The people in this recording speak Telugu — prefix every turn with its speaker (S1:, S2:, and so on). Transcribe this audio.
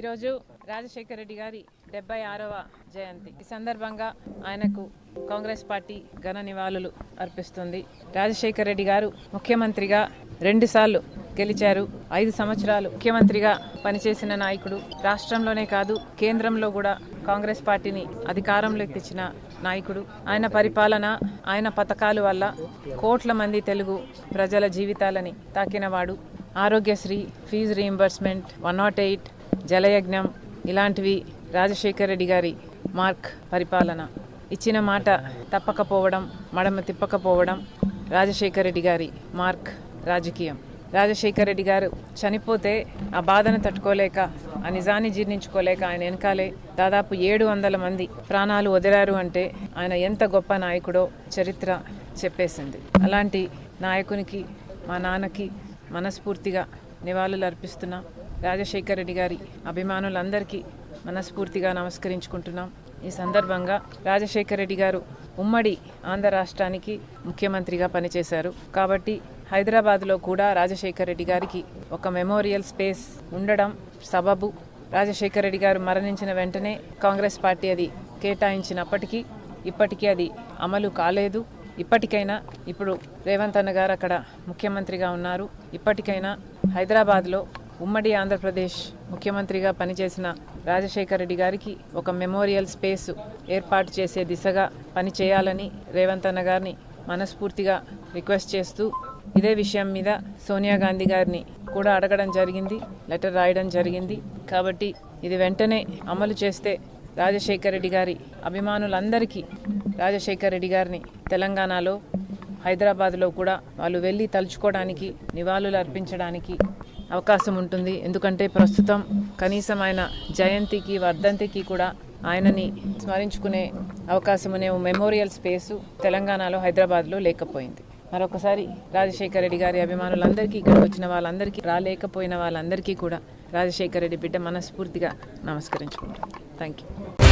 S1: ఈరోజు రాజశేఖర రెడ్డి గారి 76వ జయంతి. ఈ సందర్భంగా ఆయనకు కాంగ్రెస్ పార్టీ ఘన నివాళులు అర్పిస్తుంది. రాజశేఖర రెడ్డి గారు ముఖ్యమంత్రిగా 2 సార్లు గెలిచారు. 5 సంవత్సరాలు ముఖ్యమంత్రిగా పనిచేసిన నాయకుడు. రాష్ట్రంలోనే కాదు కేంద్రంలో కూడా కాంగ్రెస్ పార్టీని అధికారంలోకి తెచ్చిన నాయకుడు. ఆయన పరిపాలన, ఆయన పథకాల వల్ల కోట్ల మంది తెలుగు ప్రజల జీవితాలని తాకినవాడు. ఆరోగ్యశ్రీ, ఫీజు రీయింబర్స్మెంట్, 108, జలయజ్ఞం ఇలాంటివి రాజశేఖర రెడ్డి గారి మార్క్ పరిపాలన. ఇచ్చిన మాట తప్పకపోవడం, మడమ తిప్పకపోవడం రాజశేఖర రెడ్డి గారి మార్క్ రాజకీయం. రాజశేఖర రెడ్డి గారు చనిపోతే ఆ బాధను తట్టుకోలేక, ఆ నిజాన్ని జీర్ణించుకోలేక ఆయన వెనకాలే దాదాపు 700 మంది ప్రాణాలు వదిలారు అంటే ఆయన ఎంత గొప్ప నాయకుడో చరిత్ర చెప్పేసింది. అలాంటి నాయకునికి, మా నాన్నకి మనస్ఫూర్తిగా నివాళులు అర్పిస్తున్నాం. రాజశేఖర రెడ్డి గారి అభిమానులందరికీ మనస్ఫూర్తిగా నమస్కరించుకుంటున్నాం. ఈ సందర్భంగా రాజశేఖర రెడ్డి గారు ఉమ్మడి ఆంధ్ర రాష్ట్రానికి ముఖ్యమంత్రిగా పనిచేశారు. కాబట్టి హైదరాబాద్లో కూడా రాజశేఖర రెడ్డి గారికి ఒక మెమోరియల్ స్పేస్ ఉండడం సబబు. రాజశేఖర రెడ్డి గారు మరణించిన వెంటనే కాంగ్రెస్ పార్టీ అది కేటాయించినప్పటికీ ఇప్పటికీ అది అమలు కాలేదు. ఇప్పటికైనా ఇప్పుడు రేవంత్ అన్న గారు అక్కడ ముఖ్యమంత్రిగా ఉన్నారు. ఇప్పటికైనా హైదరాబాద్లో ఉమ్మడి ఆంధ్రప్రదేశ్ ముఖ్యమంత్రిగా పనిచేసిన రాజశేఖర రెడ్డి గారికి ఒక మెమోరియల్ స్పేస్ ఏర్పాటు చేసే దిశగా పనిచేయాలని రేవంత్ అన్న గారిని మనస్ఫూర్తిగా రిక్వెస్ట్ చేస్తూ, ఇదే విషయం మీద సోనియా గాంధీ గారిని కూడా అడగడం జరిగింది, లెటర్ రాయడం జరిగింది. కాబట్టి ఇది వెంటనే అమలు చేస్తే రాజశేఖర రెడ్డి గారి అభిమానులందరికీ రాజశేఖర రెడ్డి గారిని తెలంగాణలో, హైదరాబాద్లో కూడా వాళ్ళు వెళ్ళి తలుచుకోవడానికి, నివాళులు అర్పించడానికి అవకాశం ఉంటుంది. ఎందుకంటే ప్రస్తుతం కనీసం ఆయన జయంతికి, వర్ధంతికి కూడా ఆయనని స్మరించుకునే అవకాశమునే మెమోరియల్ స్పేసు తెలంగాణలో, హైదరాబాద్లో లేకపోయింది. మరొకసారి రాజశేఖర రెడ్డి గారి అభిమానులందరికీ, ఇక్కడ వచ్చిన వాళ్ళందరికీ, రాలేకపోయిన వాళ్ళందరికీ కూడా రాజశేఖర రెడ్డి బిడ్డ మనస్ఫూర్తిగా నమస్కరించుకుంటాం. Thank you.